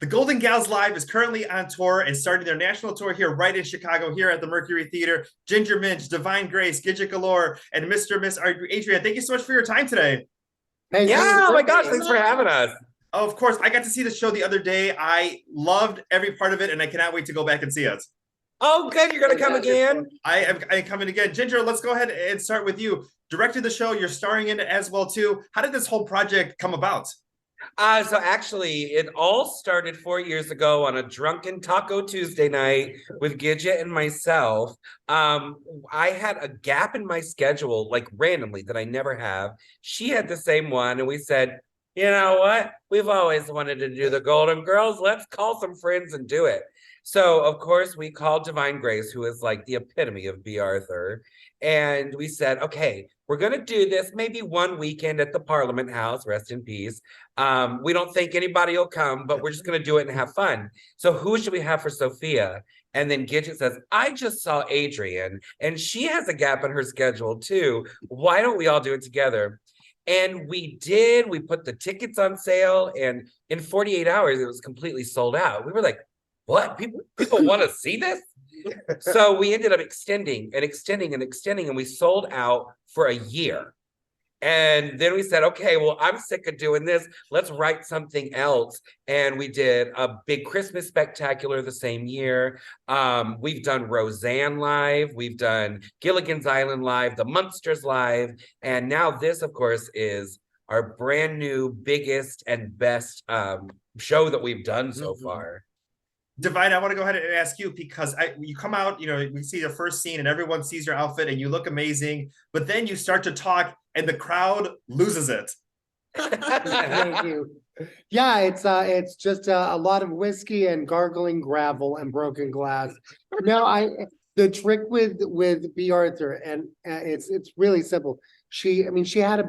The Golden Gals Live is currently on tour and starting their national tour here right in Chicago, here at the Mercury Theater. Ginger Minj, Divine Grace, Gidget Galore, and Mr. and Miss Adrian, thank you so much for your time today. Hey, Yeah, oh my gosh, thanks for having us. Oh, of course, I got to see the show the other day. I loved every part of it, and I cannot wait to go back and see it. Oh, good, you're gonna come again? I am coming again. Ginger, let's go ahead and start with you. Directed the show, you're starring in it as well, too. How did this whole project come about? So actually, it all started 4 years ago on a drunken Taco Tuesday night with Gidget and myself. I had a gap in my schedule, like randomly, that I never have. She had the same one, and we said, you know what? We've always wanted to do the Golden Girls. Let's call some friends and do it. So, of course, we called Divine Grace, who is like the epitome of B. Arthur. And we said, okay, we're going to do this maybe one weekend at the Parliament House, rest in peace. We don't think anybody will come, but we're just going to do it and have fun. So who should we have for Sophia? And then Gidget says, I just saw Adrian, and she has a gap in her schedule too. Why don't we all do it together? And we did. We put the tickets on sale, and in 48 hours, it was completely sold out. We were like, what? People want to see this? So we ended up extending and extending and extending, and we sold out for a year. And then we said, okay, well, I'm sick of doing this. Let's write something else. And we did a big Christmas spectacular the same year. We've done Roseanne live. We've done Gilligan's Island live, The Munsters live. And now this, of course, is our brand new, biggest and best show that we've done so far. Divine, I want to go ahead and ask you because you come out, we see the first scene and everyone sees your outfit and you look amazing, but then you start to talk and the crowd loses it. Thank you. Yeah, it's just a lot of whiskey and gargling gravel and broken glass. No, the trick with B. Arthur, and it's really simple. She had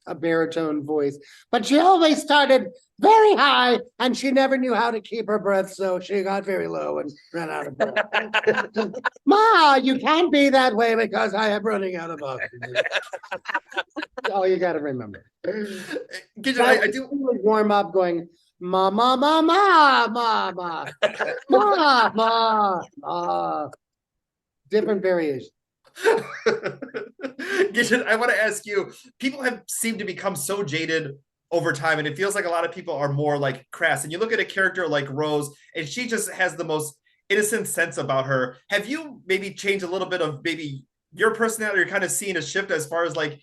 a baritone voice, but she always started very high, and she never knew how to keep her breath, so she got very low and ran out of breath. Ma, you can't be that way because I am running out of oxygen. That's all you got to remember. Gidget, I do warm up going, ma ma ma ma ma ma ma ma ma. Different variations. Gidget, I want to ask you, people have seemed to become so jaded over time, and it feels like a lot of people are more like crass. And you look at a character like Rose, and she just has the most innocent sense about her. Have you maybe changed a little bit of maybe your personality, or kind of seeing a shift as far as like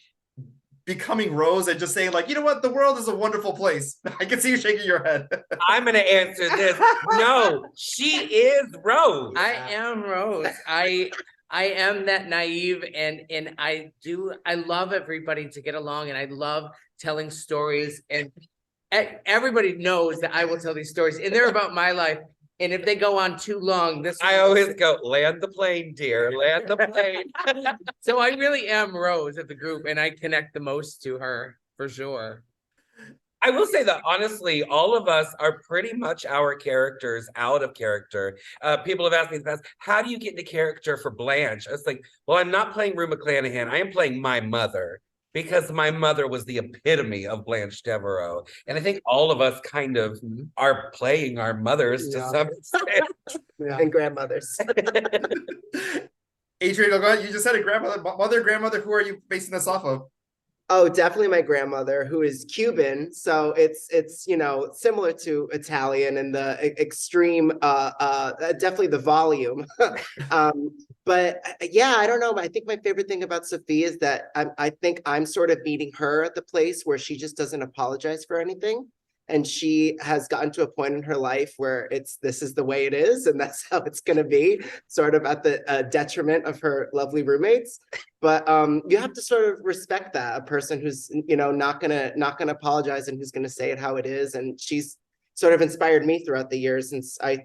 becoming Rose and just saying like, you know what, the world is a wonderful place? I can see you shaking your head. I'm going to answer this. No, she is Rose. I am Rose. I am that naive, and I love everybody to get along, and I love telling stories, and everybody knows that I will tell these stories, and they're about my life. And if they go on too long, I always go, land the plane, dear, land the plane. So I really am Rose of the group, and I connect the most to her for sure. I will say that honestly, all of us are pretty much our characters out of character. People have asked me in the past, how do you get into character for Blanche? I was like, well, I'm not playing Rue McClanahan. I am playing my mother, because my mother was the epitome of Blanche Devereaux. And I think all of us kind of are playing our mothers to some extent. And grandmothers. Adrian, go ahead. You just said a grandmother. Who are you basing this off of? Oh, definitely my grandmother, who is Cuban. So it's similar to Italian in the extreme, definitely the volume. But yeah, I don't know. I think my favorite thing about Sophie is that I think I'm sort of meeting her at the place where she just doesn't apologize for anything. And she has gotten to a point in her life where this is the way it is, and that's how it's going to be, sort of at the detriment of her lovely roommates. But you have to sort of respect that, a person who's not gonna apologize and who's gonna say it how it is. And she's sort of inspired me throughout the years since I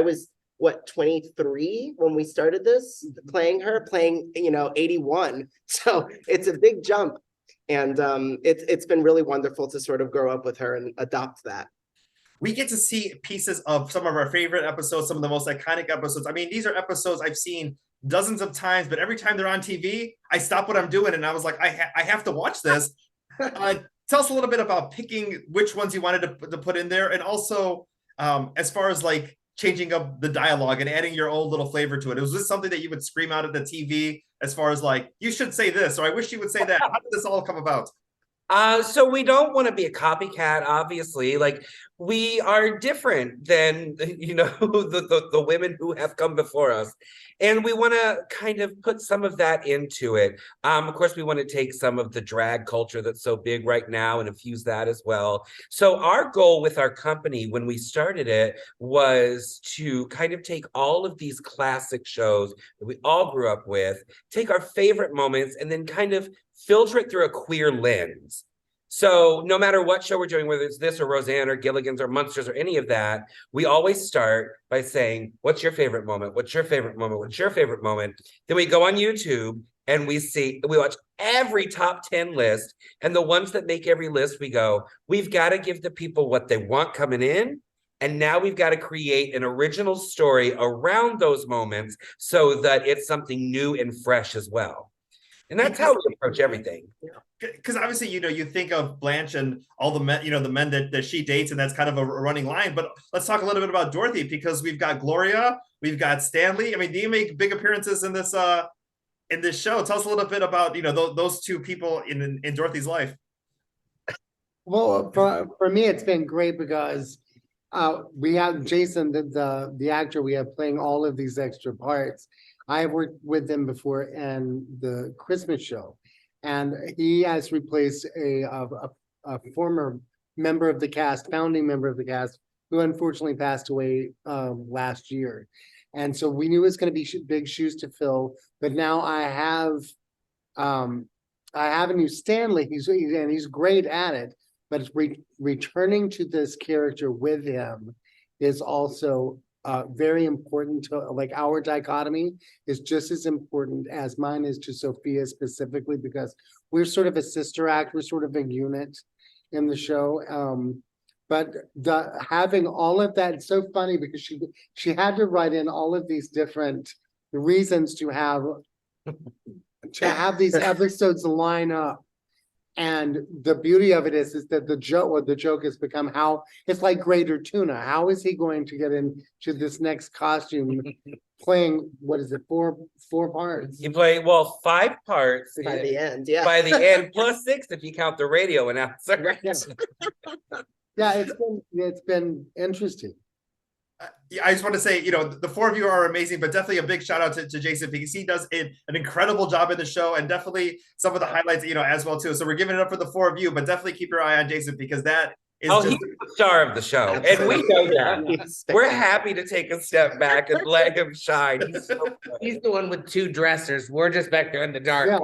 was 23 when we started this, playing 81. So it's a big jump. And it's been really wonderful to sort of grow up with her and adopt that. We get to see pieces of some of our favorite episodes, some of the most iconic episodes. I mean, these are episodes I've seen dozens of times, but every time they're on TV, I stop what I'm doing and I was like, I have to watch this. Tell us a little bit about picking which ones you wanted to put in there, and also as far as like changing up the dialogue and adding your own little flavor to it? Was this something that you would scream out at the TV as far as like, you should say this, or I wish you would say that? How did this all come about? So we don't want to be a copycat, obviously. Like, we are different than, you know, the women who have come before us. And we want to kind of put some of that into it. Of course, we want to take some of the drag culture that's so big right now and infuse that as well. So our goal with our company when we started it was to kind of take all of these classic shows that we all grew up with, take our favorite moments, and then kind of filter it through a queer lens. So no matter what show we're doing, whether it's this or Roseanne or Gilligan's or Munsters or any of that, we always start by saying, what's your favorite moment? What's your favorite moment? What's your favorite moment? Then we go on YouTube and we watch every top 10 list, and the ones that make every list, we go, we've got to give the people what they want coming in. And now we've got to create an original story around those moments so that it's something new and fresh as well. And that's how we approach everything. Because obviously, you know, you think of Blanche and all the men, you know, the men that she dates, and that's kind of a running line. But let's talk a little bit about Dorothy, because we've got Gloria, we've got Stanley. I mean, do you make big appearances in this show? Tell us a little bit about, you know, those two people in Dorothy's life. Well, for me, it's been great because we have Jason, the actor we have playing all of these extra parts. I have worked with him before in the Christmas show, and he has replaced a former member of the cast, founding member of the cast, who unfortunately passed away last year. And so we knew it was going to be big shoes to fill, but now I have a new Stanley. He's great at it, but returning to this character with him is also very important to, like, our dichotomy is just as important as mine is to Sophia specifically, because we're sort of a sister act, we're sort of a unit in the show. But having all of that, it's so funny because she had to write in all of these different reasons to have these episodes line up. And the beauty of it is that the joke has become how it's like Greater Tuna. How is he going to get into this next costume playing, what is it, four parts? You play, well, 5 parts By the end, yeah. by the end, plus 6 if you count the radio announcer. Yeah, it's been interesting. I just want to say, you know, the 4 of you are amazing, but definitely a big shout out to Jason, because he does an incredible job in the show, and definitely some of the highlights, you know, as well too. So we're giving it up for the 4 of you, but definitely keep your eye on Jason, because that is he's the star of the show. Absolutely. And we know that. We're happy to take a step back and let him shine. He's so good. He's the one with 2 dressers. We're just back there in the dark.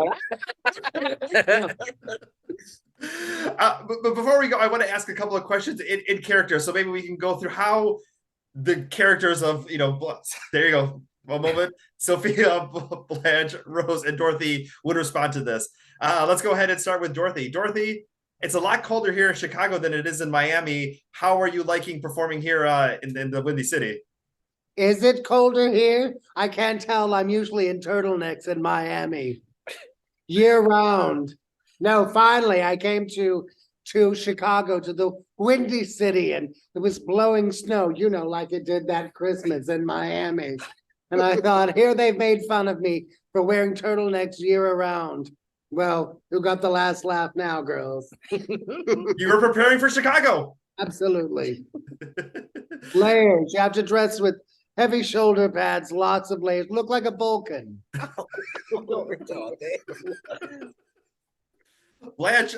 But before we go, I want to ask a couple of questions in character. So maybe we can go through how the characters of, you know, there you go, one moment, Sophia, Blanche, Rose, and Dorothy would respond to this. Let's go ahead and start with Dorothy. Dorothy, it's a lot colder here in Chicago than it is in Miami. How are you liking performing here in the Windy City? Is it colder here? I can't tell. I'm usually in turtlenecks in Miami year round. No, finally I came to Chicago, to the Windy City, and it was blowing snow, you know, like it did that Christmas in Miami. And I thought, here they've made fun of me for wearing turtlenecks year around. Well, who got the last laugh now, girls? You were preparing for Chicago. Absolutely. Layers. You have to dress with heavy shoulder pads, lots of layers. Look like a Vulcan. Blanche,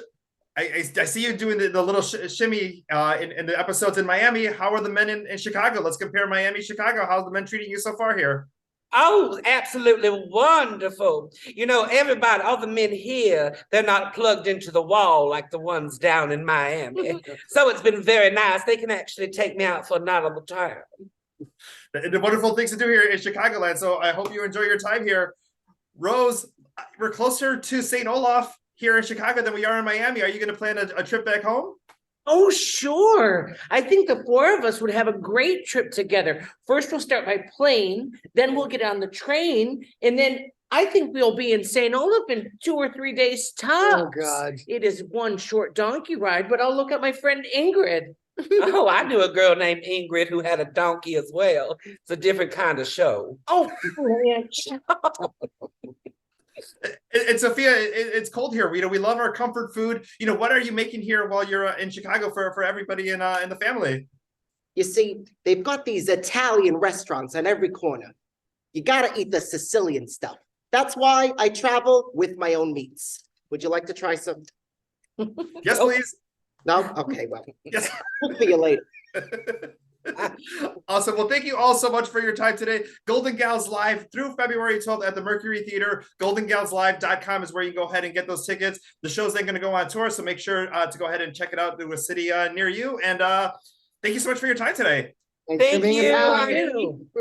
I see you doing the little shimmy in the episodes in Miami. How are the men in Chicago? Let's compare Miami, Chicago. How's the men treating you so far here? Oh, absolutely wonderful. You know, everybody, all the men here, they're not plugged into the wall like the ones down in Miami. So it's been very nice. They can actually take me out for a night on the town. The wonderful things to do here in Chicagoland. So I hope you enjoy your time here. Rose, we're closer to St. Olaf here in Chicago than we are in Miami. Are you going to plan a trip back home? Oh, sure. I think the 4 of us would have a great trip together. First, we'll start by plane, then we'll get on the train, and then I think we'll be in St. Olaf in 2 or 3 days tops. Oh, God. It is one short donkey ride, but I'll look at my friend Ingrid. Oh, I knew a girl named Ingrid who had a donkey as well. It's a different kind of show. Oh, and Sophia, it's cold here. We love our comfort food. What are you making here while you're in Chicago for everybody in the family? You see, they've got these Italian restaurants on every corner. You gotta eat the Sicilian stuff. That's why I travel with my own meats. Would you like to try some? Yes, please. No? Okay, well, Yes. we'll see you later. Awesome. Well, thank you all so much for your time today. Golden Gals Live through February 12th at the Mercury Theater. GoldenGalsLive.com is where you can go ahead and get those tickets. The show's then going to go on tour, so make sure to go ahead and check it out to a city near you. And thank you so much for your time today. Thanks for Thank being you. around. You.